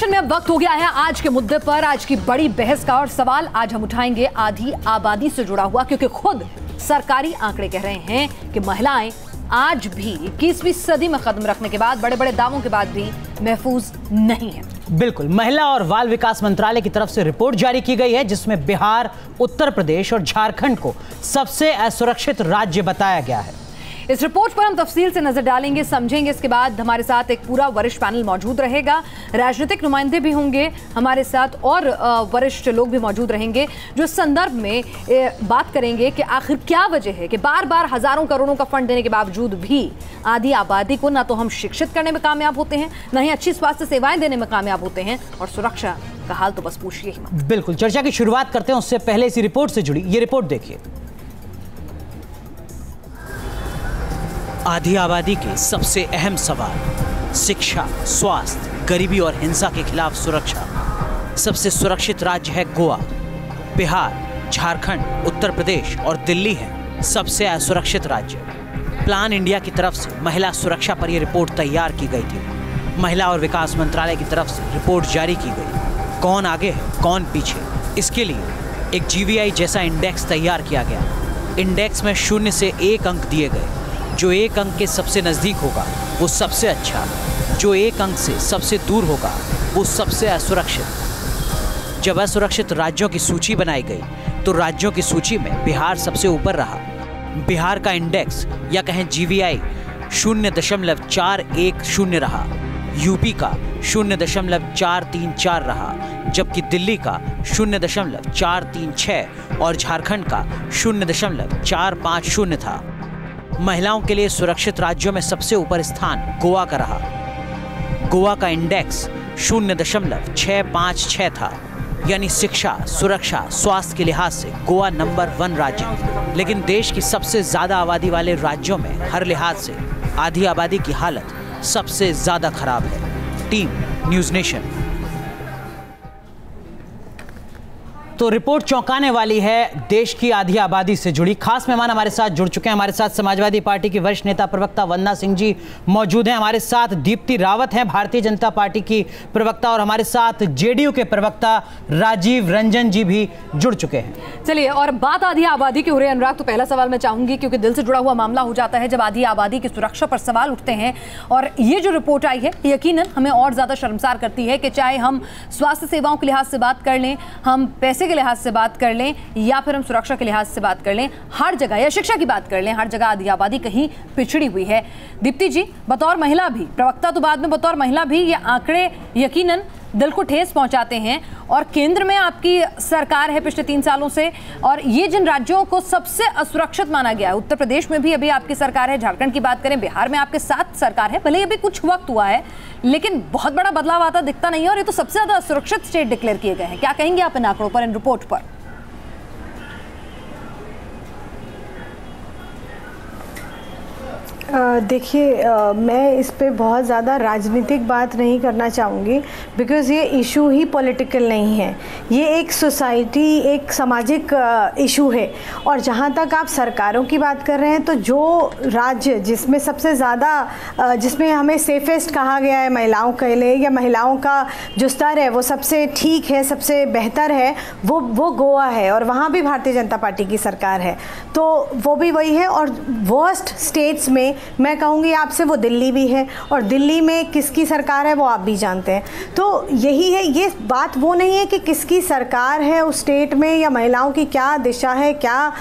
न्यूजनेशन में अब वक्त हो गया है आज के मुद्दे पर, आज की बड़ी बहस का। और सवाल आज हम उठाएंगे आधी आबादी से जुड़ा हुआ, क्योंकि खुद सरकारी आंकड़े कह रहे हैं कि महिलाएं आज भी 21वीं सदी में कदम रखने के बाद, बड़े बड़े दावों के बाद भी महफूज नहीं है। बिल्कुल, महिला और बाल विकास मंत्रालय की तरफ से रिपोर्ट जारी की गई है जिसमें बिहार, उत्तर प्रदेश और झारखंड को सबसे असुरक्षित राज्य बताया गया है। इस रिपोर्ट पर हम तफसील से नजर डालेंगे, समझेंगे। इसके बाद हमारे साथ एक पूरा वरिष्ठ पैनल मौजूद रहेगा, राजनीतिक नुमाइंदे भी होंगे हमारे साथ और वरिष्ठ लोग भी मौजूद रहेंगे जो इस संदर्भ में बात करेंगे कि आखिर क्या वजह है कि बार बार हजारों करोड़ों का फंड देने के बावजूद भी आधी आबादी को ना तो हम शिक्षित करने में कामयाब होते हैं, ना ही अच्छी स्वास्थ्य सेवाएं देने में कामयाब होते हैं, और सुरक्षा का हाल तो बस पूछिए ही मत। बिल्कुल, चर्चा की शुरुआत करते हैं उससे पहले इसी रिपोर्ट से जुड़ी ये रिपोर्ट देखिए। आधी आबादी के सबसे अहम सवाल, शिक्षा, स्वास्थ्य, गरीबी और हिंसा के खिलाफ सुरक्षा। सबसे सुरक्षित राज्य है गोवा। बिहार, झारखंड, उत्तर प्रदेश और दिल्ली है सबसे असुरक्षित राज्य। प्लान इंडिया की तरफ से महिला सुरक्षा पर यह रिपोर्ट तैयार की गई थी। महिला और विकास मंत्रालय की तरफ से रिपोर्ट जारी की गई। कौन आगे है, कौन पीछे, इसके लिए एक GVI जैसा इंडेक्स तैयार किया गया। इंडेक्स में 0 से 1 अंक दिए गए। जो 1 अंक के सबसे नज़दीक होगा वो सबसे अच्छा, जो 1 अंक से सबसे दूर होगा वो सबसे असुरक्षित। जब असुरक्षित राज्यों की सूची बनाई गई तो राज्यों की सूची में बिहार सबसे ऊपर रहा। बिहार का इंडेक्स या कहें GVI 0.410 रहा। यूपी का 0.434 रहा, जबकि दिल्ली का 0.436 और झारखंड का 0.450 था। महिलाओं के लिए सुरक्षित राज्यों में सबसे ऊपर स्थान गोवा का रहा। गोवा का इंडेक्स 0.656 था, यानी शिक्षा, सुरक्षा, स्वास्थ्य के लिहाज से गोवा नंबर 1 राज्य है। लेकिन देश की सबसे ज्यादा आबादी वाले राज्यों में हर लिहाज से आधी आबादी की हालत सबसे ज्यादा खराब है। Team news nation. तो रिपोर्ट चौंकाने वाली है, देश की आधी आबादी से जुड़ी। खास मेहमान हमारे साथ जुड़ चुके हैं। हमारे साथ समाजवादी पार्टी की वरिष्ठ नेता प्रवक्ता वंदना सिंह जी मौजूद हैं। हमारे साथ दीप्ति रावत हैं, भारतीय जनता पार्टी की प्रवक्ता, और हमारे साथ JDU के प्रवक्ता राजीव रंजन जी भी जुड़ चुके हैं। चलिए, और बात आधी आबादी की हो रही है अनुराग, तो पहला सवाल मैं चाहूंगी, क्योंकि दिल से जुड़ा हुआ मामला हो जाता है जब आधी आबादी की सुरक्षा पर सवाल उठते हैं। और ये जो रिपोर्ट आई है यकीनन हमें और ज्यादा शर्मसार करती है कि चाहे हम स्वास्थ्य सेवाओं के लिहाज से बात कर लें, हम पैसे के लिहाज से बात कर लें, या फिर हम सुरक्षा के लिहाज से बात कर लें, हर जगह, या शिक्षा की बात कर लें, हर जगह आधी आबादी कहीं पिछड़ी हुई है। दीप्ति जी, बतौर महिला भी, प्रवक्ता तो बाद में, बतौर महिला भी ये आंकड़े यकीनन दिल को ठेस पहुंचाते हैं। और केंद्र में आपकी सरकार है पिछले 3 सालों से, और ये जिन राज्यों को सबसे असुरक्षित माना गया है, उत्तर प्रदेश में भी अभी आपकी सरकार है, झारखंड की बात करें, बिहार में आपके साथ सरकार है, भले अभी कुछ वक्त हुआ है लेकिन बहुत बड़ा बदलाव आता दिखता नहीं है, और ये तो सबसे ज्यादा असुरक्षित स्टेट डिक्लेयर किए गए हैं। क्या कहेंगे आप इन आंकड़ों पर, इन रिपोर्ट पर? देखिए, मैं इस पे बहुत ज़्यादा राजनीतिक बात नहीं करना चाहूँगी, बिकॉज़ ये इशू ही पॉलिटिकल नहीं है, ये एक सोसाइटी, एक सामाजिक इशू है। और जहाँ तक आप सरकारों की बात कर रहे हैं, तो जो राज्य जिसमें सबसे ज़्यादा, जिसमें हमें सेफेस्ट कहा गया है महिलाओं के लिए, या महिलाओं का जो स्तर है वो सबसे ठीक है, सबसे बेहतर है, वो गोवा है, और वहाँ भी भारतीय जनता पार्टी की सरकार है, तो वो भी वही है। और वर्स्ट स्टेट्स में मैं कहूँगी आपसे, वो दिल्ली भी है, और दिल्ली में किसकी सरकार है वो आप भी जानते हैं। तो यही है, ये बात वो नहीं है कि किसकी सरकार है उस स्टेट में, या महिलाओं की क्या दिशा है, क्या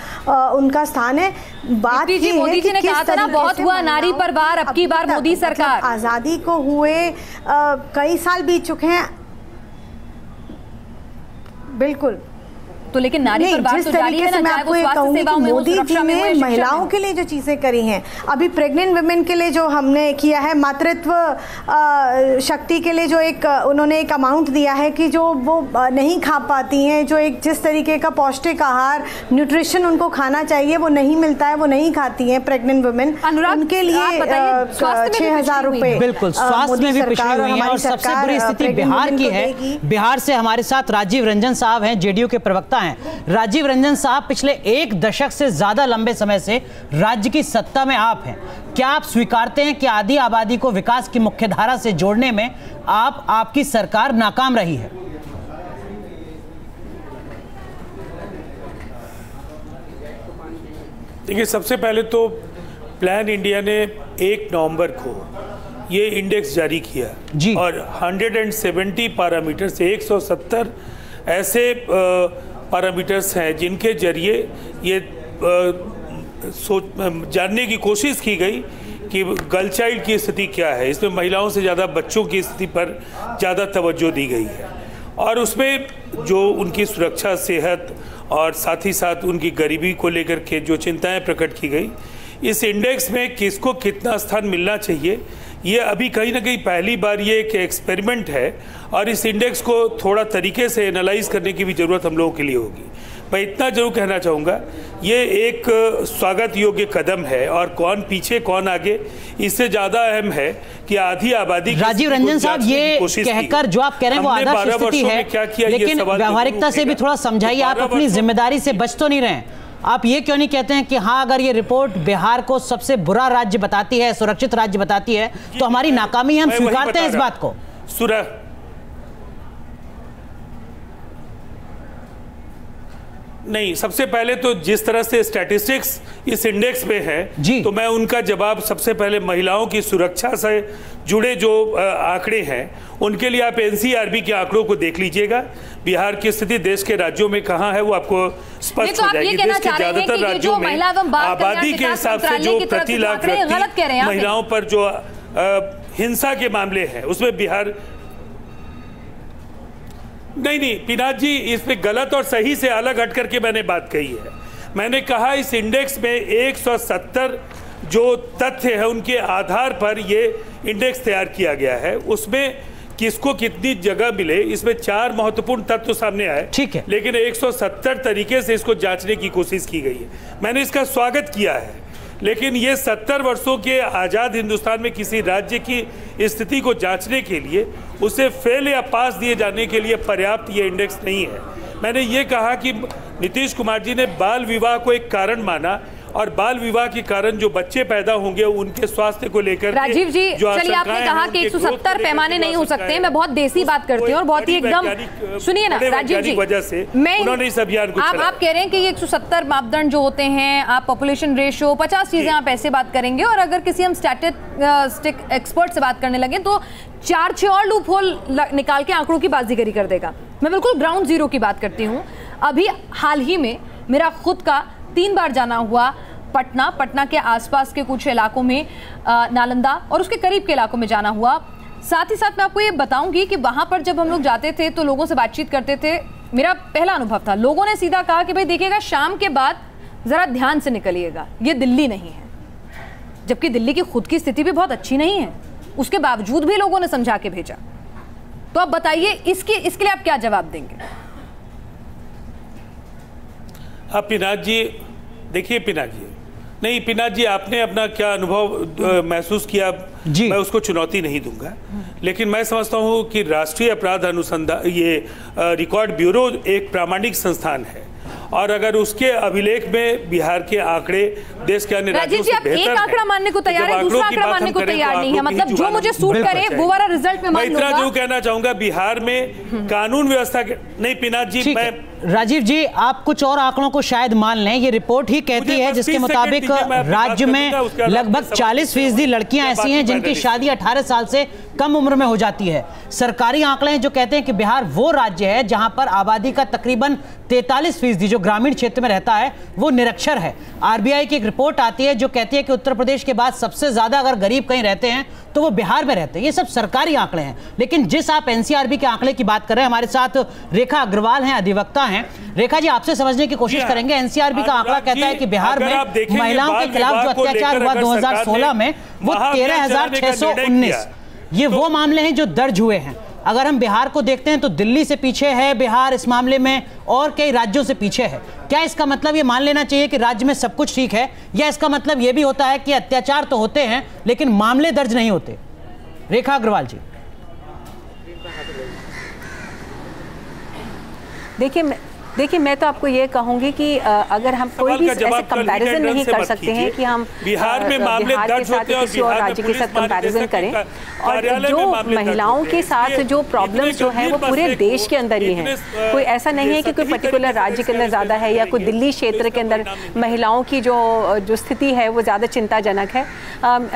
उनका स्थान है। बात ये है मोदी जी ने कहा था ना, बहुत हुआ नारी पर वार, अब की बार मोदी सरकार। आज़ादी को हुए कई साल बीत चुके हैं, बिल्कुल। तो लेकिन नारी पर बात तो जारी है ना, मैं आपको ये कहूँगी कि मोदी जी ने महिलाओं के लिए जो चीज़ें करी हैं, अभी प्रेग्नेंट वुमेन के लिए जो हमने किया है, मातृत्व शक्ति के लिए जो एक उन्होंने एक अमाउंट दिया है कि जो वो नहीं खा पाती हैं, जो एक जिस तरीके का पौष्टिक आहार, न्यूट्रिशन उनको खाना चाहिए वो नहीं मिलता है, वो नहीं खाती हैं प्रेग्नेंट वुमेन, उनके लिए 6,000 रुपये। बिल्कुल, स्वास्थ्य में भी पिछड़ी हुई है, और सबसे बुरी स्थिति बिहार की है। बिहार से हमारे साथ राजीव रंजन साहब हैं, JDU के प्रवक्ता हैं। राजीव रंजन साहब, पिछले 1 दशक से ज्यादा लंबे समय से राज्य की सत्ता में आप हैं। क्या आप स्वीकारते हैं कि आधी आबादी को विकास की मुख्यधारा से जोड़ने में आपकी सरकार नाकाम रही है? देखिए, सबसे पहले तो प्लान इंडिया ने 1 नवंबर को ये इंडेक्स जारी किया जी। और 170 पैरामीटर से 170 ऐसे पैरामीटर्स हैं जिनके जरिए ये जानने की कोशिश की गई कि गर्ल चाइल्ड की स्थिति क्या है। इसमें महिलाओं से ज़्यादा बच्चों की स्थिति पर ज़्यादा तवज्जो दी गई है और उसमें जो उनकी सुरक्षा, सेहत और साथ ही साथ उनकी गरीबी को लेकर के जो चिंताएं प्रकट की गई, इस इंडेक्स में किसको कितना स्थान मिलना चाहिए, ये अभी कहीं ना कहीं पहली बार ये एक एक्सपेरिमेंट है और इस इंडेक्स को थोड़ा तरीके से एनालाइज करने की भी ज़रूरत हम लोगों के लिए होगी। मैं इतना जरूर कहना चाहूँगा, ये एक स्वागत योग्य कदम है और कौन पीछे कौन आगे, इससे ज़्यादा अहम है कि आधी आबादी। राजीव रंजन साहब, ये कहकर जो आप कह रहे हैं वो आदर्श स्थिति है, लेकिन व्यावहारिकता से भी थोड़ा समझाइए। आप अपनी जिम्मेदारी से बच तो नहीं रहे हैं? आप ये क्यों नहीं कहते हैं कि हाँ, अगर ये रिपोर्ट बिहार को सबसे बुरा राज्य बताती है, सुरक्षित राज्य बताती है, तो हमारी नाकामी है, हम स्वीकारते हैं इस बात को? नहीं, सबसे पहले तो जिस तरह से स्टैटिस्टिक्स इस इंडेक्स में है, तो मैं उनका जवाब सबसे पहले महिलाओं की सुरक्षा से जुड़े जो आंकड़े हैं उनके लिए आप एनसीआरबी के आंकड़ों को देख लीजिएगा। बिहार की स्थिति देश के राज्यों में कहाँ है वो आपको स्पष्ट हो जाएगी। देश के ज्यादातर राज्यों में आबादी के हिसाब से जो प्रति लाख व्यक्ति महिलाओं पर जो हिंसा के मामले हैं उसमें बिहार। नहीं, पिनाक जी, इसमें गलत और सही से अलग हट करके मैंने बात कही है। मैंने कहा इस इंडेक्स में 170 जो तथ्य है उनके आधार पर ये इंडेक्स तैयार किया गया है। उसमें किसको कितनी जगह मिले, इसमें 4 महत्वपूर्ण तत्व सामने आए, ठीक है, लेकिन 170 तरीके से इसको जांचने की कोशिश की गई है। मैंने इसका स्वागत किया है, लेकिन ये 70 वर्षों के आज़ाद हिंदुस्तान में किसी राज्य की स्थिति को जांचने के लिए उसे फेल या पास दिए जाने के लिए पर्याप्त ये इंडेक्स नहीं है। मैंने ये कहा कि नीतीश कुमार जी ने बाल विवाह को एक कारण माना और बाल विवाह के कारण जो बच्चे पैदा होंगे उनके स्वास्थ्य को लेकर। राजीव जी, चलिए, आपने कहा कि 170 पैमाने नहीं हो सकते। मैं बहुत देसी बात करती हूँ और बहुत ही एकदम, सुनिए ना राजीव जी, वजह से उन्होंने इस अभियान को आप कह रहे हैं कि ये 170 मापदंड जो होते हैं, आप पॉपुलेशन रेशियो 50 चीजें आप ऐसे बात करेंगे और अगर किसी हम स्टैटिस्टिक एक्सपर्ट से बात करने लगे तो 4-6 और लूप होल निकाल के आंकड़ों की बाजीगरी कर देगा। मैं बिल्कुल ग्राउंड जीरो की बात करती हूँ। अभी हाल ही में मेरा खुद का 3 बार जाना हुआ पटना के आसपास के कुछ इलाकों में, नालंदा और उसके करीब के इलाकों में जाना हुआ। साथ ही साथ मैं आपको ये बताऊंगी कि वहां पर जब हम लोग जाते थे तो लोगों से बातचीत करते थे, मेरा पहला अनुभव था, लोगों ने सीधा कहा कि भाई देखिएगा, शाम के बाद जरा ध्यान से निकलिएगा, ये दिल्ली नहीं है। जबकि दिल्ली की खुद की स्थिति भी बहुत अच्छी नहीं है, उसके बावजूद भी लोगों ने समझा के भेजा। तो आप बताइए इसके लिए आप क्या जवाब देंगे? आप पिनाक जी, देखिए पिनाक जी, नहीं पिनाक जी, आपने अपना क्या अनुभव महसूस किया, मैं उसको चुनौती नहीं दूंगा, लेकिन मैं समझता हूं कि राष्ट्रीय अपराध अनुसंधान, ये रिकॉर्ड ब्यूरो एक प्रामाणिक संस्थान है और अगर उसके अभिलेख में बिहार के आंकड़े देश के अन्य राज्यों से बेहतर हैं, एक आंकड़ा मानने को तैयार है, दूसरा आंकड़ा मानने को तैयार नहीं है। मतलब जो मुझे सूट करे वो वाला रिजल्ट में मान लूंगा। मैं इतना जो कहना चाहूंगा, बिहार में कानून व्यवस्था के नहीं, पिनाक जी, मैं राजीव जी, आप कुछ और आंकड़ों को शायद मान लें। ये रिपोर्ट ही कहती है जिसके मुताबिक राज्य में लगभग 40% लड़कियां ऐसी हैं जिनकी शादी 18 साल से कम उम्र में हो जाती है। सरकारी आंकड़े हैं जो कहते हैं कि बिहार वो राज्य है जहां पर आबादी का तकरीबन 43% जो ग्रामीण क्षेत्र में रहता है वो निरक्षर है। आरबीआई की एक रिपोर्ट आती है जो कहती है कि उत्तर प्रदेश के बाद सबसे ज्यादा अगर गरीब कहीं रहते हैं तो वो बिहार में रहते हैं। ये सब सरकारी आंकड़े हैं, लेकिन जिस आप एनसीआरबी के आंकड़े की बात कर रहे हैं, हमारे साथ रेखा अग्रवाल हैं, अधिवक्ता हैं। रेखा जी, आपसे समझने की कोशिश करेंगे। एनसीआरबी का आंकड़ा कहता है कि बिहार में महिलाओं के खिलाफ जो अत्याचार हुआ 2016 में वो 13,619, ये वो मामले हैं जो दर्ज हुए हैं। अगर हम बिहार को देखते हैं तो दिल्ली से पीछे है बिहार इस मामले में और कई राज्यों से पीछे है। क्या इसका मतलब ये मान लेना चाहिए कि राज्य में सब कुछ ठीक है, या इसका मतलब ये भी होता है कि अत्याचार तो होते हैं लेकिन मामले दर्ज नहीं होते? रेखा अग्रवाल जी, देखिए देखिए, मैं तो आपको ये कहूंगी कि अगर हम कोई भी ऐसे कंपैरिजन नहीं कर सकते हैं कि हम बिहार में मामले दर्ज होते हैं और किसी और राज्य के साथ कंपैरिजन करें, और जो महिलाओं के साथ जो प्रॉब्लम्स जो है वो पूरे देश के अंदर ही हैं। कोई ऐसा नहीं है कि कोई पर्टिकुलर राज्य के अंदर ज़्यादा है या कोई दिल्ली क्षेत्र के अंदर महिलाओं की जो स्थिति है वो ज़्यादा चिंताजनक है।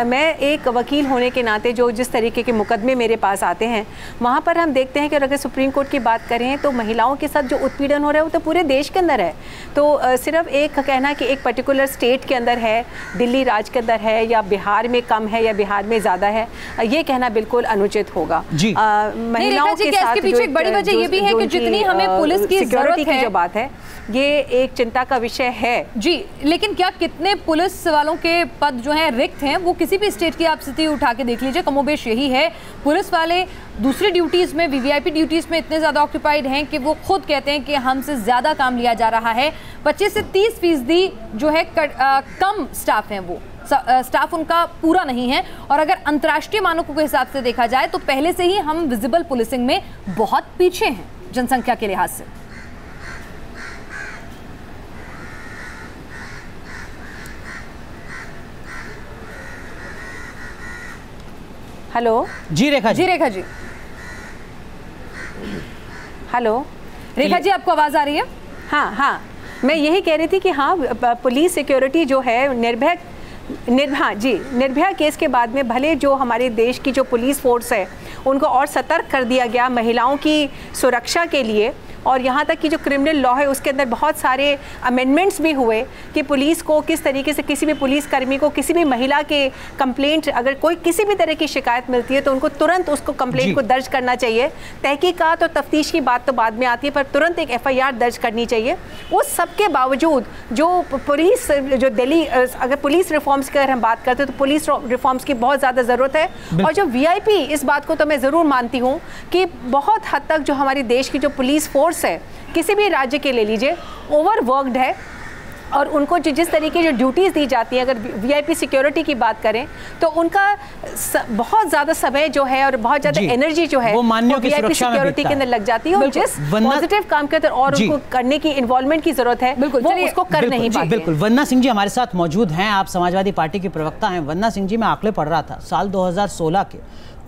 मैं एक वकील होने के नाते जो जिस तरीके के मुकदमे मेरे पास आते हैं वहाँ पर हम देखते हैं कि अगर सुप्रीम कोर्ट की बात करें तो महिलाओं के साथ जो उत्पीड़न हो रहा है वो तो पूरे देश के अंदर है। तो सिर्फ एक कहना कि एक पर्टिकुलर स्टेट के अंदर है, दिल्ली राज्य के अंदर है या बिहार में कम है या बिहार में ज़्यादा है, ये कहना बिल्कुल अनुचित होगा। महिलाओं के साथ पीछे एक बड़ी वजह ये भी है कि जितनी हमें पुलिस की जरूरत है, जो बात है ये एक चिंता का विषय है जी। लेकिन क्या कितने पुलिस वालों के पद जो हैं रिक्त हैं, वो किसी भी स्टेट की आप स्थिति उठा के देख लीजिए, कमोबेश यही है। पुलिस वाले दूसरी ड्यूटीज़ में, वीवीआईपी ड्यूटीज़ में इतने ज़्यादा ऑक्यूपाइड हैं कि वो खुद कहते हैं कि हमसे ज़्यादा काम लिया जा रहा है। 25 से 30% जो है कम स्टाफ हैं, वो स्टाफ उनका पूरा नहीं है। और अगर अंतर्राष्ट्रीय मानकों के हिसाब से देखा जाए तो पहले से ही हम विजिबल पुलिसिंग में बहुत पीछे हैं जनसंख्या के लिहाज से। हेलो जी रेखा जी। हेलो रेखा जी, आपको आवाज आ रही है? हाँ, मैं यही कह रही थी कि हाँ, पुलिस सिक्योरिटी जो है निर्भया केस के बाद में भले जो हमारे देश की जो पुलिस फोर्स है उनको और सतर्क कर दिया गया महिलाओं की सुरक्षा के लिए, और यहाँ तक कि जो क्रिमिनल लॉ है उसके अंदर बहुत सारे अमेंडमेंट्स भी हुए कि पुलिस को किस तरीके से किसी भी पुलिसकर्मी को किसी भी महिला के कंप्लेंट, अगर कोई किसी भी तरह की शिकायत मिलती है तो उनको तुरंत उसको कंप्लेंट को दर्ज करना चाहिए। तहकीकात और तफ्तीश की बात तो बाद में आती है, पर तुरंत एक FIR दर्ज करनी चाहिए। उस सब के बावजूद जो पुलिस जो दिल्ली, अगर पुलिस रिफॉर्म्स की अगर हम बात करते हैं तो पुलिस रिफॉर्म्स की बहुत ज़्यादा ज़रूरत है। और जो VIP, इस बात को तो मैं ज़रूर मानती हूँ कि बहुत हद तक जो हमारे देश की जो पुलिस फोर्स है किसी भी राज्य के ले लीजिए, ओवरवर्कड है, और उनको जिस तरीके जो ड्यूटीज़ दी जाती है, अगर VIP सिक्योरिटी की बात करें तो उनका बहुत ज़्यादा समय जो है और बहुत ज़्यादा एनर्जी जो है वो VIP सिक्योरिटी के अंदर लग जाती है, और जिस पॉजिटिव काम के अंदर और उनको करने की इन्वॉल्वमेंट की जरूरत है वो उसको कर नहीं पाते। बिल्कुल, वंदना सिंह जी हमारे साथ मौजूद हैं, आप समाजवादी पार्टी के प्रवक्ता हैं। वंदना सिंह जी, मैं आंकड़े पढ़ रहा था, साल 2016 के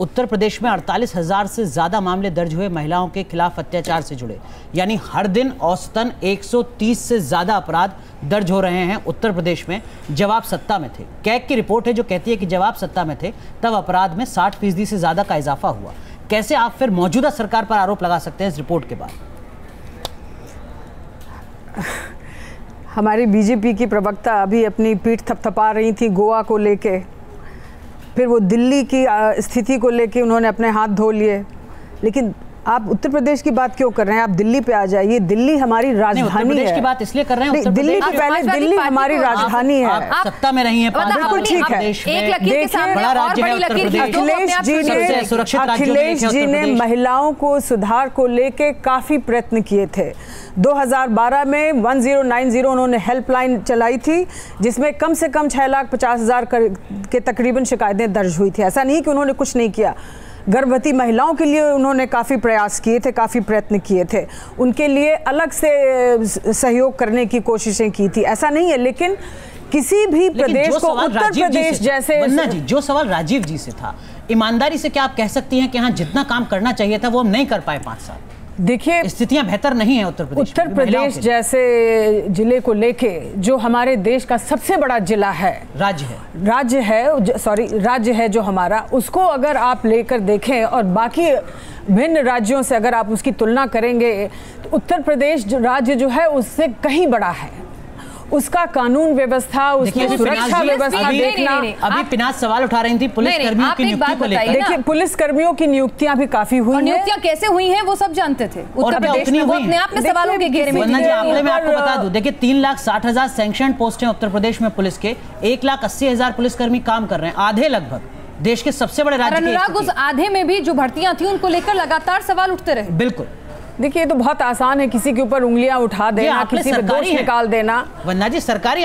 उत्तर प्रदेश में 48,000 से ज़्यादा मामले दर्ज हुए महिलाओं के खिलाफ अत्याचार से जुड़े, यानी हर दिन औसतन 130 से ज़्यादा अपराध दर्ज हो रहे हैं उत्तर प्रदेश में जब आप सत्ता में थे। कैग की रिपोर्ट है जो कहती है कि जब आप सत्ता में थे तब अपराध में 60% से ज़्यादा का इजाफा हुआ। कैसे आप फिर मौजूदा सरकार पर आरोप लगा सकते हैं इस रिपोर्ट के बाद? हमारी बीजेपी की प्रवक्ता अभी अपनी पीठ थपथपा रही थी गोवा को लेके, फिर वो दिल्ली की स्थिति को लेके उन्होंने अपने हाथ धो लिए। लेकिन आप उत्तर प्रदेश की बात क्यों कर रहे हैं? आप दिल्ली पे आ जाइए, दिल्ली हमारी राजधानी है। की बात इसलिए कर रहे हैं, दिल्ली की पहले दिल्ली हमारी राजधानी है। आप सत्ता में रही हैं, बिल्कुल ठीक है। अखिलेश जी ने महिलाओं को सुधार को लेके काफी प्रयत्न किए थे। 2012 में 1090 उन्होंने हेल्पलाइन चलाई थी जिसमें कम से कम 6,50,000 के तकरीबन शिकायतें दर्ज हुई थी। ऐसा नहीं कि उन्होंने कुछ नहीं किया। गर्भवती महिलाओं के लिए उन्होंने काफ़ी प्रयास किए थे, काफ़ी प्रयत्न किए थे, उनके लिए अलग से सहयोग करने की कोशिशें की थी, ऐसा नहीं है। लेकिन किसी भी प्रदेश को उत्तर प्रदेश जैसे वंदना जी, जो सवाल राजीव जी से था, ईमानदारी से क्या आप कह सकती हैं कि हाँ जितना काम करना चाहिए था वो हम नहीं कर पाए 5 साल? देखिए, स्थितियां बेहतर नहीं है उत्तर प्रदेश जैसे जिले को लेके, जो हमारे देश का सबसे बड़ा जिला है, राज्य है जो हमारा, उसको अगर आप लेकर देखें और बाकी भिन्न राज्यों से अगर आप उसकी तुलना करेंगे तो उत्तर प्रदेश जो राज्य जो है उससे कहीं बड़ा है। उसका कानून व्यवस्था, उसकी सुरक्षा व्यवस्था देखना। अभी पिनाज सवाल उठा रही थी पुलिस कर्मियों की नियुक्ति को लेकर। देखिए, पुलिस कर्मियों की नियुक्तियां भी काफी हुई हैं। नियुक्तियां कैसे हुई हैं वो सब जानते थे उत्तर प्रदेश में, वो अपने आप में सवालों के घेरे में। वंदना जी, आंकड़े में आपको बता दूं, देखिए 3,60,000 सैंक्शनड पोस्ट हैं उत्तर प्रदेश में पुलिस के, 1,80,000 पुलिसकर्मी काम कर रहे हैं, आधे लगभग देश के सबसे बड़े राज्य के। उस आधे में भी जो भर्तियां थी उनको लेकर लगातार सवाल उठते रहे। बिल्कुल, देखिए, तो बहुत आसान है किसी के ऊपर उंगलियां उठा देना, किसी पे दोष निकाल देना। वंदना जी, सरकारी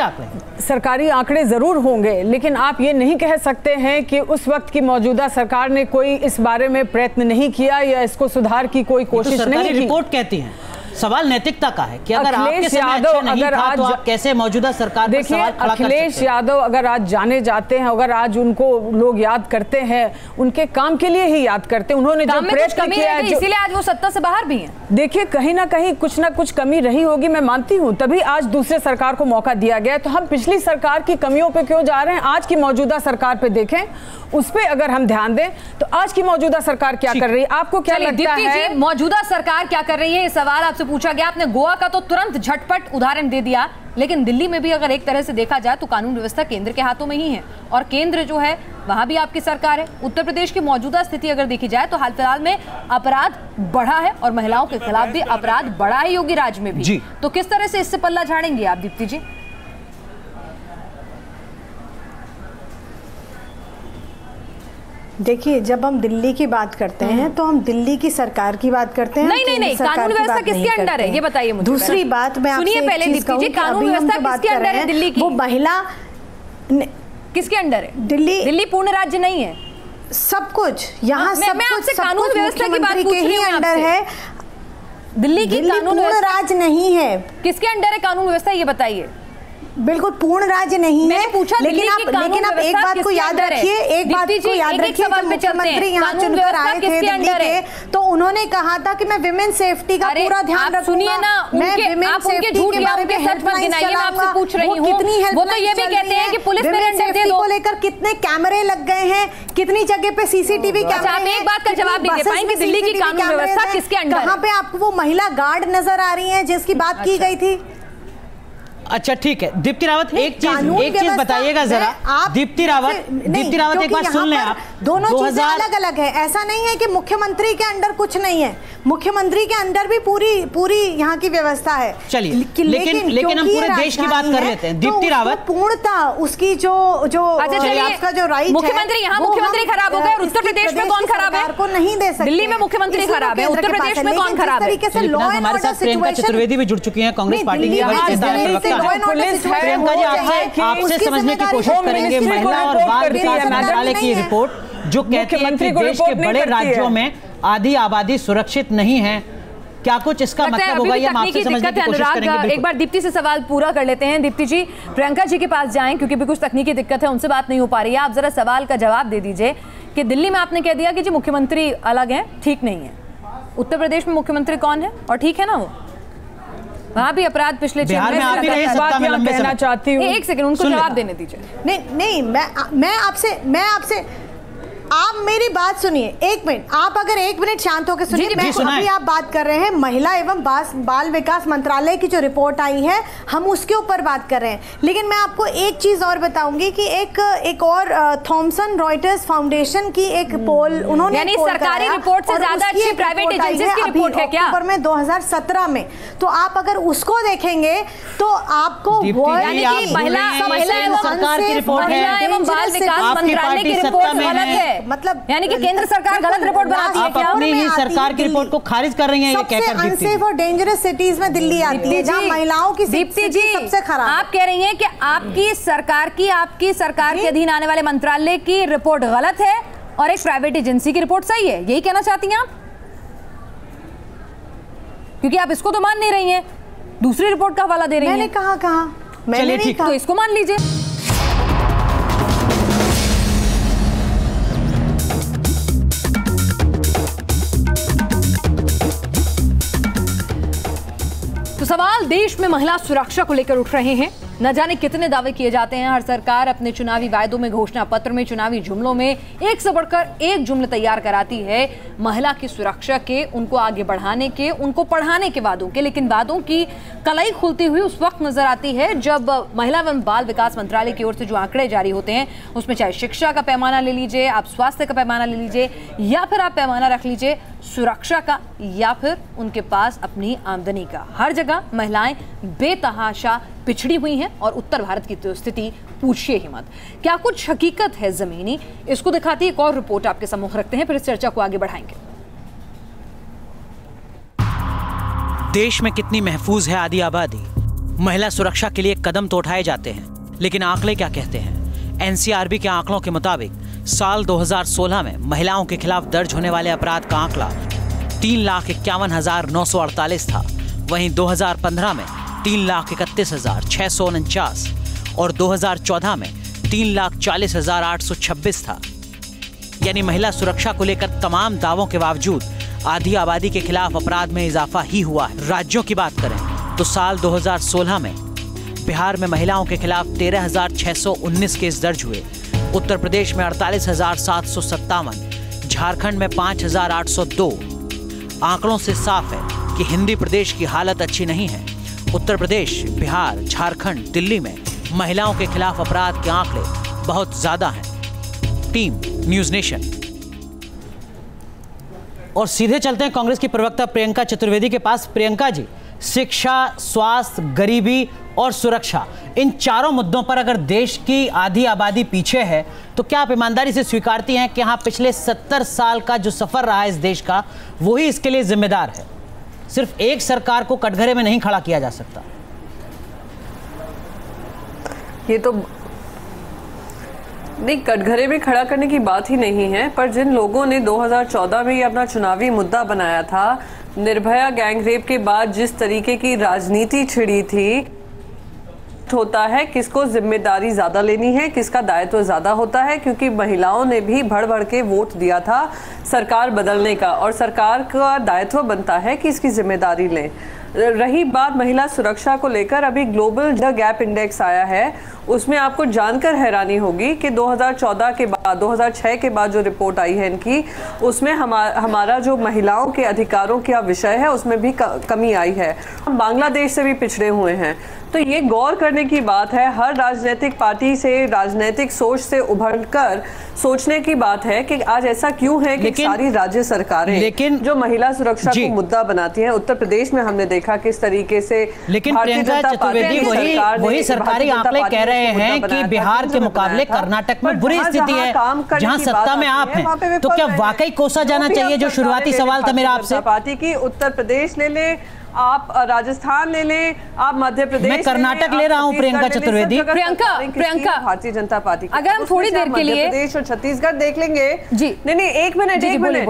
आंकड़े जरूर होंगे, लेकिन आप ये नहीं कह सकते हैं कि उस वक्त की मौजूदा सरकार ने कोई इस बारे में प्रयत्न नहीं किया या इसको सुधार की कोई कोशिश नहीं की। रिपोर्ट कहती है सवाल नैतिकता का है कि अगर आपके समय यादव अच्छा नहीं था तो आप कैसे मौजूदा सरकार पर सवाल खड़ा कर सकते हैं? अखिलेश यादव अगर आज जाने जाते हैं, अगर आज उनको लोग याद करते हैं, उनके काम के लिए ही याद करते हैं। उन्होंने जो प्रयत्न किया है, इसीलिए आज वो सत्ता से बाहर भी हैं। देखिए कहीं ना कहीं कुछ ना कुछ कमी रही होगी, मैं मानती हूँ, तभी आज दूसरे सरकार को मौका दिया गया। तो हम पिछली सरकार की कमियों पे क्यों जा रहे हैं? आज की मौजूदा सरकार पे देखें, उस पे अगर हम ध्यान दें तो आज की मौजूदा सरकार क्या कर रही है, आपको क्या लगता है? मौजूदा सरकार क्या कर रही है, ये सवाल आपसे पूछा गया। आपने गोवा का तो तुरंत झटपट उदाहरण दे दिया, लेकिन दिल्ली में भी अगर एक तरह से देखा जाए तो कानून व्यवस्था केंद्र के हाथों में ही है, और केंद्र जो है वहां भी आपकी सरकार है। उत्तर प्रदेश की मौजूदा स्थिति अगर देखी जाए तो हाल फिलहाल में अपराध बढ़ा है और महिलाओं के खिलाफ भी अपराध बढ़ा है योगी राज में भी। तो किस तरह से इससे पल्ला झाड़ेंगे आप दीप्ति जी? देखिए, जब हम दिल्ली की बात करते हैं तो हम दिल्ली की सरकार की बात करते हैं। नहीं, कानून व्यवस्था किसके अंडर है ये बताइए मुझे। दूसरी बात मैं सुनिए पहले दीप्ति जी, कानून व्यवस्था किसके अंडर है दिल्ली की? वो महिला किसके अंडर है? दिल्ली पूर्ण राज्य नहीं है। सब कुछ यहाँ सब कुछ कानून व्यवस्था की बात पूछ रही हूं अंडर है। दिल्ली की कानून पूर्ण राज्य नहीं है। किसके अंडर है कानून व्यवस्था ये बताइए। बिल्कुल पूर्ण राज्य नहीं है, लेकिन आप एक बात को याद रखिए, एक बात को याद रखिए, जब मुख्यमंत्री यहाँ चुनकर आए थे दिल्ली के तो उन्होंने कहा था कि मैं विमेन सेफ्टी का पूरा ध्यान रखूंगा। सुनिए ना, मैं विमेन सेफ्टी के बारे में हेल्पलाइन चलाऊंगा। पूछ रही हूं, कितनी वो तो ये भी कहते हैं कि पुलिस विमेन सेफ्टी को लेकर कितने कैमरे लग गए हैं, कितनी जगह पे सीसीटीवी कैमरे। आप एक बात का जवाब नहीं दे पाएंगे, दिल्ली की कानून व्यवस्था किसके अंडर? कहाँ पे आपको वो महिला गार्ड नजर आ रही है जिसकी बात की गई थी? अच्छा ठीक है, दीप्ति रावत एक चीज बताइएगा जरा। दीप्ति रावत एक बात सुन लें आप। दोनों चीजें अलग अलग है। ऐसा नहीं है कि मुख्यमंत्री के अंडर कुछ नहीं है, मुख्यमंत्री के अंदर भी पूरी यहाँ की व्यवस्था है। चलिए लेकिन हम पूरे देश की बात कर लेते हैं। दीप्ति रावत पूर्णता उसकी जो आपका जो राइट, मुख्यमंत्री यहाँ मुख्यमंत्री खराब हो गए और उत्तर प्रदेश में कौन खराब है? को नहीं दे सकते। दिल्ली में मुख्यमंत्री खराब है, उत्तर प्रदेश में कौन खराब है? हमारे साथ प्रियंका चतुर्वेदी भी जुड़ चुकी हैं, कांग्रेस पार्टी की। प्रियंका जी आपसे समझने की कोशिश करेंगे महिला और बाल विकास मंत्रालय की रिपोर्ट जो कहती है कि देश के बड़े राज्यों में आधी आबादी सुरक्षित नहीं है। क्या कुछ इसका मतलब होगा? ये आपसे समझने की कोशिश करेंगे। एक बार दीप्ति से सवाल पूरा कर लेते हैं। दीप्ति जी, प्रियंका जी के पास जाएं क्योंकि भी कुछ तकनीकी दिक्कत है, उनसे बात नहीं हो पा रही है। आप जरा सवाल का जवाब दे दीजिए कि दिल्ली में आपने कह दिया कि जी मुख्यमंत्री अलग हैं, ठीक नहीं है। उत्तर प्रदेश में मुख्यमंत्री कौन है और ठीक है ना? वो वहाँ भी अपराध पिछले 6 महीने आप ही रहे सत्ता में लंबे समय। चाहती हूँ एक सेकंड उनको जवाब देने दीजिए। नहीं मैं आपसे आप मेरी बात सुनिए एक मिनट। आप अगर 1 मिनट शांत होकर सुनिए। मैं अभी आप बात कर रहे हैं महिला एवं बाल विकास मंत्रालय की जो रिपोर्ट आई है, हम उसके ऊपर बात कर रहे हैं। लेकिन मैं आपको एक चीज और बताऊंगी कि एक और थॉमसन रॉयटर्स फाउंडेशन की एक पोल उन्होंने, यानी सरकारी रिपोर्ट से ज्यादा अच्छी प्राइवेट एजेंसीज की रिपोर्ट है क्या? अक्टूबर में 2017 में। तो आप अगर उसको देखेंगे तो आपको महिला एवं बाल विकास मंत्रालय की रिपोर्ट गलत है, मतलब यानी कि केंद्र सरकार गलत रिपोर्ट बनाती है क्या? अपनी ही सरकार की रिपोर्ट को खारिज कर रही हैं ये कहकर। अनसेफ और डेंजरस सिटीज में दिल्ली आती है जहां महिलाओं की दीप्ति जी सबसे खराब। आप कह रही हैं कि आपकी सरकार के अधीन आने वाले मंत्रालय की रिपोर्ट गलत है और एक प्राइवेट एजेंसी की रिपोर्ट सही है, यही कहना चाहती हैं आप? क्योंकि आप इसको तो मान नहीं रही हैं, दूसरी रिपोर्ट का हवाला दे रही हैं। मैंने कहा मैंने नहीं कहा, तो इसको मान लीजिए। तो सवाल देश में महिला सुरक्षा को लेकर उठ रहे हैं। न जाने कितने दावे किए जाते हैं। हर सरकार अपने चुनावी वायदों में, घोषणा पत्र में, चुनावी जुमलों में एक से बढ़कर एक जुमले तैयार कराती है महिला की सुरक्षा के, उनको आगे बढ़ाने के, उनको पढ़ाने के वादों के। लेकिन वादों की कलाई खुलती हुई उस वक्त नजर आती है जब महिला एवं बाल विकास मंत्रालय की ओर से जो आंकड़े जारी होते हैं उसमें चाहे शिक्षा का पैमाना ले लीजिए, आप स्वास्थ्य का पैमाना ले लीजिए, या फिर आप पैमाना रख लीजिए सुरक्षा का, या फिर उनके पास अपनी आमदनी का, हर जगह महिलाएं बेतहाशा पिछड़ी हुई हैं। और उत्तर भारत की तो स्थिति पूछिए ही मत। क्या कुछ हकीकत है जमीनी? इसको दिखाती एक और रिपोर्ट आपके सम्मुख रखते हैं, फिर इस चर्चा को आगे बढ़ाएंगे। देश में कितनी महफूज है आधी आबादी? महिला सुरक्षा के लिए कदम तो उठाए जाते हैं, लेकिन आंकड़े क्या कहते हैं? एनसीआरबी के आंकड़ों के मुताबिक साल 2016 में महिलाओं के खिलाफ दर्ज होने वाले अपराध का आंकड़ा 3,51,948 था। वहीं 2015 में 3,31,649 और 2014 में 3,40,826 था। यानी महिला सुरक्षा को लेकर तमाम दावों के बावजूद आधी आबादी के खिलाफ अपराध में इजाफा ही हुआ है। राज्यों की बात करें तो साल 2016 में बिहार में महिलाओं के खिलाफ 13,619 केस दर्ज हुए, उत्तर प्रदेश में 48,757, झारखंड में 5,802। आंकड़ों से साफ है कि हिंदी प्रदेश की हालत अच्छी नहीं है। उत्तर प्रदेश, बिहार, झारखंड, दिल्ली में महिलाओं के खिलाफ अपराध के आंकड़े बहुत ज्यादा हैं। Team news nation. और सीधे चलते हैं कांग्रेस की प्रवक्ता प्रियंका चतुर्वेदी के पास। प्रियंका जी, शिक्षा, स्वास्थ्य, गरीबी और सुरक्षा, इन चारों मुद्दों पर अगर देश की आधी आबादी पीछे है तो क्या आप ईमानदारी से स्वीकारती हैं कि हाँ, पिछले 70 साल का जो सफर रहा है इस देश का, वही इसके लिए जिम्मेदार है? सिर्फ एक सरकार को कटघरे में नहीं खड़ा किया जा सकता। ये तो नहीं, कटघरे में खड़ा करने की बात ही नहीं है, पर जिन लोगों ने 2014 में ये अपना चुनावी मुद्दा बनाया था, निर्भया गैंगरेप के बाद जिस तरीके की राजनीति छिड़ी थी, होता है किसको जिम्मेदारी ज्यादा लेनी है, किसका दायित्व ज्यादा होता है, क्योंकि महिलाओं ने भी बढ़ बढ़ के वोट दिया था सरकार बदलने का, और सरकार का दायित्व बनता है कि इसकी जिम्मेदारी लें। रही बात महिला सुरक्षा को लेकर, अभी ग्लोबल गैप इंडेक्स आया है, उसमें आपको जानकर हैरानी होगी कि 2014 के बाद, 2006 के बाद जो रिपोर्ट आई है इनकी, उसमें हमारा जो महिलाओं के अधिकारों का विषय है उसमें भी कमी आई है। हम बांग्लादेश से भी पिछड़े हुए हैं। तो ये गौर करने की बात है, हर राजनीतिक पार्टी से, राजनीतिक सोच से उभरकर सोचने की बात है कि आज ऐसा क्यों है कि सारी राज्य सरकारें जो महिला सुरक्षा को मुद्दा बनाती हैं। उत्तर प्रदेश में हमने देखा किस तरीके से, लेकिन प्रियंका चतुर्वेदी वही सरकारी आंकड़े कह रहे हैं कि बिहार के मुकाबले कर्नाटक में बुरी स्थिति है, जहां सत्ता में आप हैं। तो क्या वाकई कोसा जाना चाहिए? जो शुरुआती सवाल था मेरा आपसे। पार्टी की उत्तर प्रदेश ले लें, आप राजस्थान ले लें, आप मध्य प्रदेश, मैं कर्नाटक ले रहा हूं। प्रियंका चतुर्वेदी, प्रियंका भारतीय जनता पार्टी, अगर हम थोड़ी देर के लिए मध्य प्रदेश और छत्तीसगढ़ देख लेंगे जी, नहीं, एक मिनट,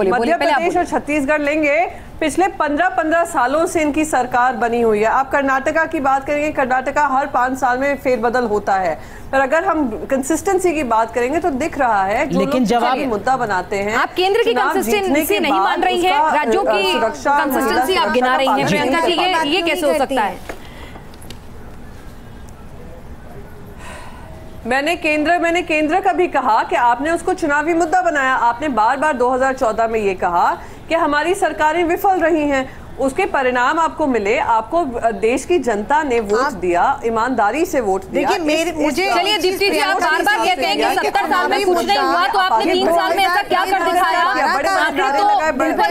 मध्य प्रदेश और छत्तीसगढ़ लेंगे, पिछले 15 सालों से इनकी सरकार बनी हुई है। आप कर्नाटका की बात करेंगे, कर्नाटका हर 5 साल में फेरबदल होता है, पर अगर हम कंसिस्टेंसी की बात करेंगे तो दिख रहा है जो लेकिन जब आप मुद्दा बनाते हैं, आप केंद्र की कंसिस्टेंसी नहीं मान रही हैं, राज्यों की कंसिस्टेंसी आप गिना रही हैं। प्रियंका जी, ये कैसे हो सकता है? मैंने केंद्र का भी कहा कि आपने उसको चुनावी मुद्दा बनाया। आपने बार बार 2014 में ये कहा कि हमारी सरकारें विफल रही हैं, उसके परिणाम आपको मिले, आपको देश की जनता ने वोट दिया, ईमानदारी से वोट दिया। देखिए, मुझे चलिए दीप्ति जी, आप बार बार कहते हैं कि 70 साल में कुछ नहीं हुआ, तो आपने 3 साल में ऐसा क्या कर दिखाया? ऊपर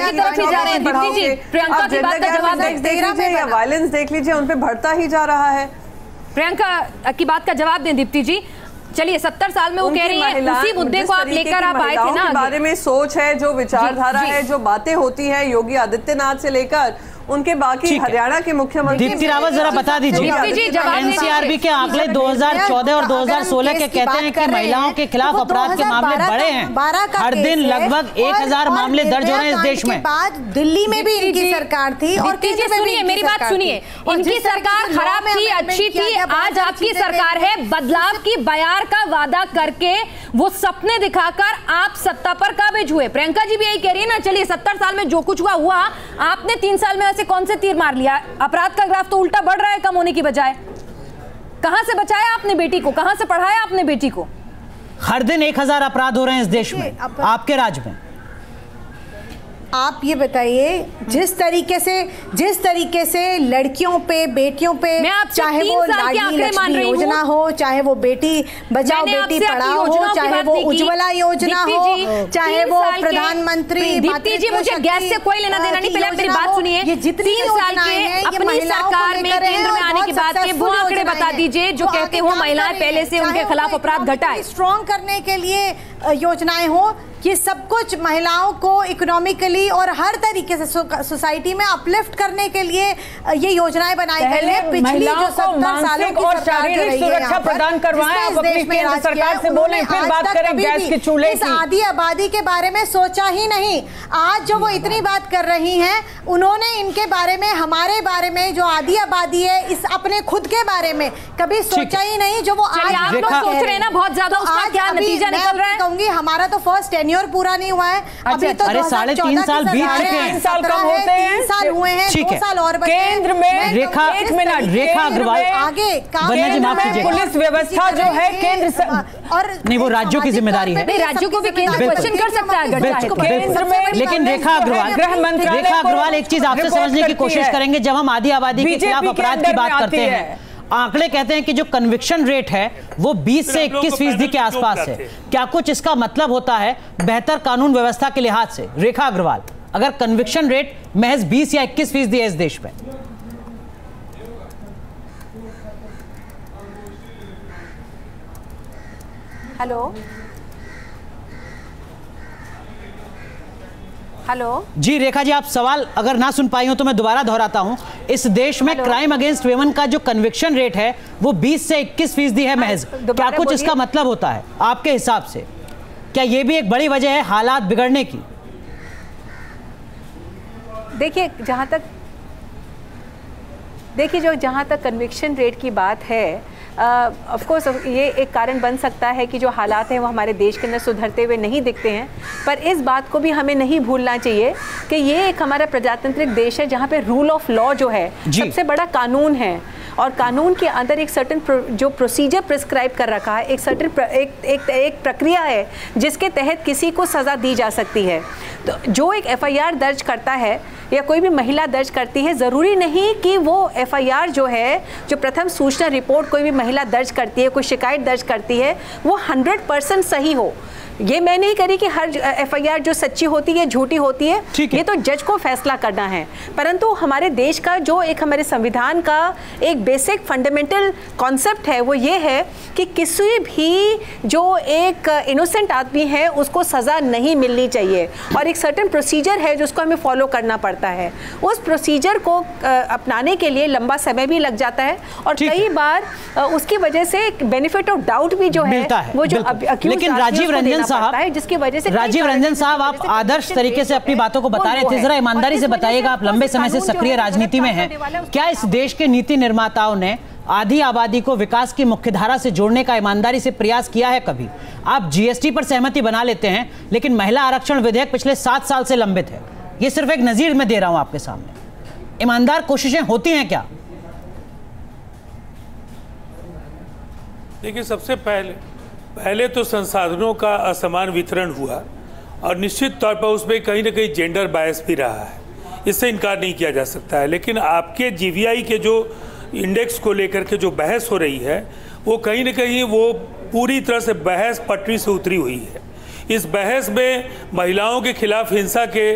की तरफ ही जा रहे हैं। दीप्ति जी, प्रियंका की बात का जवाब देख लीजिए या वायलेंस देख लीजिए, उन पे बढ़ता ही जा रहा है। प्रियंका की बात का जवाब दें दीप्ति जी। चलिए, 70 साल में वो कह रही है, उसी मुद्दे को आप लेकर आप आए थे ना। के बारे में सोच है, जो विचारधारा है, जो बातें होती है योगी आदित्यनाथ से लेकर उनके बाकी हरियाणा के मुख्यमंत्री। दीप्ति रावत जरा बता दीजिए, एनसीआरबी के आंकड़े 2014 और 2016 के कहते हैं कि महिलाओं के खिलाफ अपराध के मामले बढ़े हैं। हर दिन लगभग 1000 मामले दर्ज हो रहे हैं इस देश में। बाद दिल्ली में भी इनकी सरकार थी, और सुनिए मेरी बात सुनिए, इनकी सरकार खराब थी, अच्छी थी, आज आपकी सरकार है। बदलाव की बयार का वादा करके वो सपने दिखाकर आप सत्ता पर काबिज हुए। प्रियंका जी भी यही कह रही है ना। चलिए, 70 साल में जो कुछ हुआ, आपने 3 साल में से कौन से तीर मार लिया? अपराध का ग्राफ तो उल्टा बढ़ रहा है, कम होने की बजाय। कहां से बचाया आपने बेटी को? कहां से पढ़ाया आपने बेटी को? हर दिन 1000 अपराध हो रहे हैं इस देश में, आपके राज्य में। आप ये बताइए, जिस तरीके से लड़कियों पे, बेटियों पे, चाहे वो लाडली लक्ष्मी योजना हो, चाहे वो बेटी बचाओ बेटी पढ़ाओ हो, चाहे वो उज्ज्वला योजना हो, चाहे वो प्रधानमंत्री। दीप्ति जी, मुझे गैस से कोई लेना देना नहीं, पहले मेरी बात सुनिए। ये जितनी 3 साल के अपनी सरकार में केंद्र में आने के बाद के वो आंकड़े बता दीजिए जो कहते हो महिलाएं पहले से उनके खिलाफ अपराध घटा है। स्ट्रॉन्ग करने के लिए योजनाएं हो, ये सब कुछ महिलाओं को इकोनॉमिकली और हर तरीके से सोसाइटी में अपलिफ्ट करने के लिए ये योजनाएं बनाई गई है। पिछली जो 70 सालों की और शारीरिक सुरक्षा प्रदान करवाएं, आप अपनी केंद्र सरकार से बोलें, फिर बात करें गैस के चूल्हे की। इस आधी आबादी के बारे में सोचा ही नहीं। आज जो वो इतनी बात कर रही हैं, उन्होंने इनके बारे में, हमारे बारे में, जो आधी आबादी है, इस अपने खुद के बारे में कभी सोचा ही नहीं। जो वो आज आप लोग सोच रहे हैं ना बहुत ज्यादा, उसका क्या नतीजा निकल रहा है? कहूंगी हमारा तो फर्स्ट टेन्योर पूरा नहीं हुआ है अभी तो। 3.5 साल बीत चुके हैं, 3 साल कम होते हैं, 3 साल हुए हैं, 2 साल और बचे। केंद्र में रेखा, एक मिनट, रेखा अग्रवाल आगे पुलिस व्यवस्था जो है केंद्र और नहीं, वो राज्यों की जिम्मेदारी है। नहीं, राज्यों को भी केंद्र क्वेश्चन कर सकता है केंद्र में। लेकिन रेखा अग्रवाल एक चीज आपसे समझने की कोशिश करेंगे, जब हम आधी आबादी के खिलाफ अपराध की बात करते हैं, आंकड़े कहते हैं कि जो कन्विक्शन रेट है वो 20 से 21% के आसपास है। क्या कुछ इसका मतलब होता है बेहतर कानून व्यवस्था के लिहाज से? रेखा अग्रवाल, अगर कन्विक्शन रेट महज 20 या 21% है इस देश में? हेलो हेलो जी रेखा जी, आप सवाल अगर ना सुन पाई हो तो मैं दोबारा दोहराता हूं। इस देश में क्राइम अगेंस्ट वुमेन का जो कन्विक्शन रेट है वो 20 से 21% है महज। क्या कुछ इसका मतलब होता है आपके हिसाब से? क्या ये भी एक बड़ी वजह है हालात बिगड़ने की? देखिए, जहाँ तक कन्विक्शन रेट की बात है, ऑफ कोर्स ये एक कारण बन सकता है कि जो हालात हैं वो हमारे देश के अंदर सुधरते हुए नहीं दिखते हैं। पर इस बात को भी हमें नहीं भूलना चाहिए कि ये एक हमारा प्रजातांत्रिक देश है जहाँ पे रूल ऑफ लॉ जो है सबसे बड़ा कानून है, और कानून के अंदर एक सर्टेन जो प्रोसीजर प्रिस्क्राइब कर रखा है, एक सर्टेन एक प्रक्रिया है जिसके तहत किसी को सज़ा दी जा सकती है। तो जो एक FIR दर्ज करता है या कोई भी महिला दर्ज करती है, ज़रूरी नहीं कि वो FIR जो है, जो प्रथम सूचना रिपोर्ट कोई भी महिला दर्ज करती है, कोई शिकायत दर्ज करती है, वो 100% सही हो। ये मैं नहीं करी कि हर FIR जो सच्ची होती है झूठी होती है, ये तो जज को फैसला करना है। परंतु हमारे देश का जो एक हमारे संविधान का एक बेसिक फंडामेंटल कॉन्सेप्ट है वो ये है कि किसी भी जो एक इनोसेंट आदमी है उसको सज़ा नहीं मिलनी चाहिए, और एक सर्टेन प्रोसीजर है जिसको हमें फॉलो करना पड़ता है। उस प्रोसीजर को अपनाने के लिए लंबा समय भी लग जाता है, और कई बार उसकी वजह से बेनिफिट ऑफ डाउट भी जो है वो जो लेकिन राजीव रंजन साहब, जिसकी वजह से राजीव रंजन साहब, आप आदर्श तरीके से अपनी बातों को बता रहे थे, जरा ईमानदारी से बताइएगा, आप लंबे समय से सक्रिय राजनीति में हैं, क्या इस देश के नीति निर्माताओं ने आधी आबादी को विकास की मुख्यधारा से जोड़ने का ईमानदारी से प्रयास किया है कभी? आप GST पर सहमति बना लेते हैं, लेकिन महिला आरक्षण विधेयक पिछले 7 साल से लंबित है। ये सिर्फ एक नजीर में दे रहा हूं आपके सामने। ईमानदार कोशिशें होती हैं क्या? देखिए, सबसे पहले तो संसाधनों का असमान वितरण हुआ, और निश्चित तौर पर उसमें कहीं ना कहीं जेंडर बायस भी रहा है, इससे इनकार नहीं किया जा सकता है। लेकिन आपके GVI के जो इंडेक्स को लेकर के जो बहस हो रही है, वो कहीं ना कहीं वो पूरी तरह से बहस पटरी से उतरी हुई है। इस बहस में महिलाओं के खिलाफ हिंसा के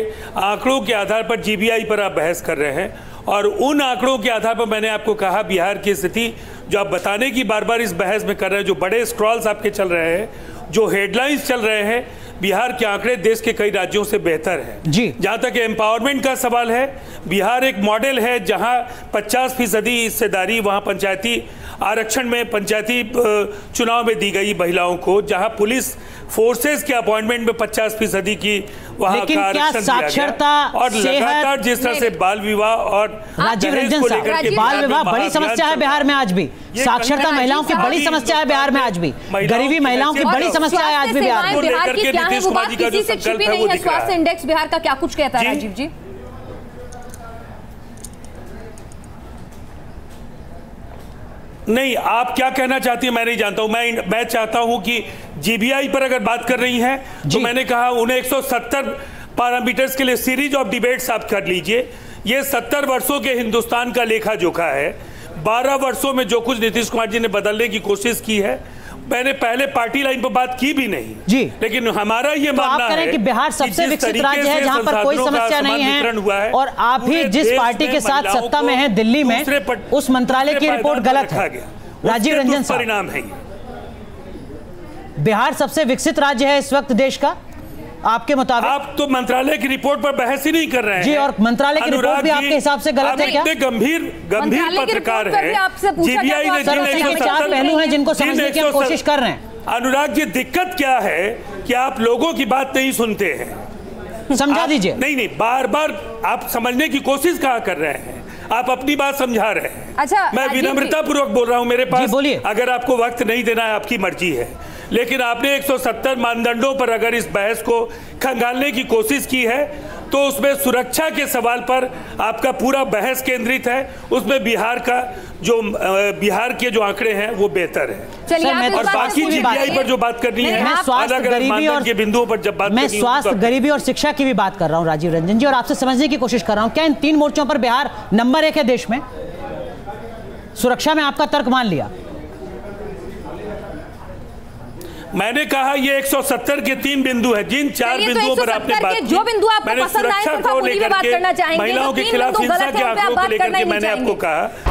आंकड़ों के आधार पर GVI पर आप बहस कर रहे हैं, और उन आंकड़ों के आधार पर मैंने आपको कहा बिहार की स्थिति जो आप बताने की बार बार इस बहस में कर रहे हैं, जो बड़े स्क्रॉल्स आपके चल रहे हैं, जो हेडलाइंस चल रहे हैं, बिहार के आंकड़े देश के कई राज्यों से बेहतर है जी। जहां तक एम्पावरमेंट का सवाल है, बिहार एक मॉडल है जहां 50% हिस्सेदारी वहां पंचायती आरक्षण में, पंचायती चुनाव में दी गई महिलाओं को, जहां पुलिस फोर्सेस के अपॉइंटमेंट में 50% की वहां का आरक्षण साक्षरता और लगातार जिस तरह से बाल विवाह और राजीव रंजन साहब, बाल विवाह बड़ी समस्या है बिहार में आज भी, साक्षरता महिलाओं की बड़ी समस्या है बिहार में आज भी, गरीबी महिलाओं की बड़ी समस्या है आज भी बिहार में। बिहार की क्या है वो बात किसी से छिपी नहीं है। स्वास्थ्य इंडेक्स बिहार का क्या कुछ कहता है राजीव जी? नहीं, आप क्या कहना चाहती हैं मैं नहीं जानता हूं। मैं चाहता हूं कि GBI पर अगर बात कर रही हैं तो मैंने कहा उन्हें 170 पैरामीटर्स के लिए सीरीज ऑफ डिबेट्स आप कर लीजिए। ये 70 वर्षों के हिंदुस्तान का लेखा जोखा है। 12 वर्षों में जो कुछ नीतीश कुमार जी ने बदलने की कोशिश की है, मैंने पहले पार्टी लाइन पर बात की भी नहीं जी, लेकिन हमारा ये मानना है कि बिहार सबसे विकसित राज्य है जहां पर कोई समस्या नहीं है, और आप ही जिस पार्टी के साथ सत्ता में हैं दिल्ली में, उस मंत्रालय की रिपोर्ट गलत है। राजीव रंजन साहब, परिणाम है बिहार सबसे विकसित राज्य है इस वक्त देश का आपके मुताबिक? आप तो मंत्रालय की रिपोर्ट पर बहस ही नहीं कर रहे हैं जी, और मंत्रालय की रिपोर्ट भी आपके हिसाब से गलत है क्या? गंभीर पत्रकार है, जीबीआई ने 4 पहलू हैं जिनको समझने की हम कोशिश कर रहे हैं। अनुराग जी, दिक्कत क्या है कि आप लोगों की बात नहीं सुनते हैं। समझा दीजिए। नहीं, बार बार आप समझने की कोशिश कहाँ कर रहे हैं, आप अपनी बात समझा रहे हैं। अच्छा, मैं विनम्रता पूर्वक बोल रहा हूं, मेरे पास बोलिए। अगर आपको वक्त नहीं देना है आपकी मर्जी है, लेकिन आपने 170 मानदंडों पर अगर इस बहस को खंगालने की कोशिश की है तो उसमें सुरक्षा के सवाल पर आपका पूरा बहस केंद्रित है। उसमें बिहार के जो आंकड़े हैं वो बेहतर है। चलिए, और बाकी जीबीआई पर जो बात करनी है, स्वास्थ्य गरीबी और के बिंदुओं पर जब बात, मैं स्वास्थ्य गरीबी और शिक्षा की भी बात कर रहा हूं राजीव रंजन जी, और आपसे समझने की कोशिश कर रहा हूं क्या इन 3 मोर्चों पर बिहार नंबर 1 है देश में? सुरक्षा में आपका तर्क मान लिया, मैंने कहा ये 170 के 3 बिंदु है, जिन 4 बिंदुओं पर आपने बात की, जो बिंदु आपको मैंने पसंद आए सुरक्षा को लेकर के, महिलाओं के खिलाफ हिंसा के आंकड़ों को लेकर के मैंने आपको कहा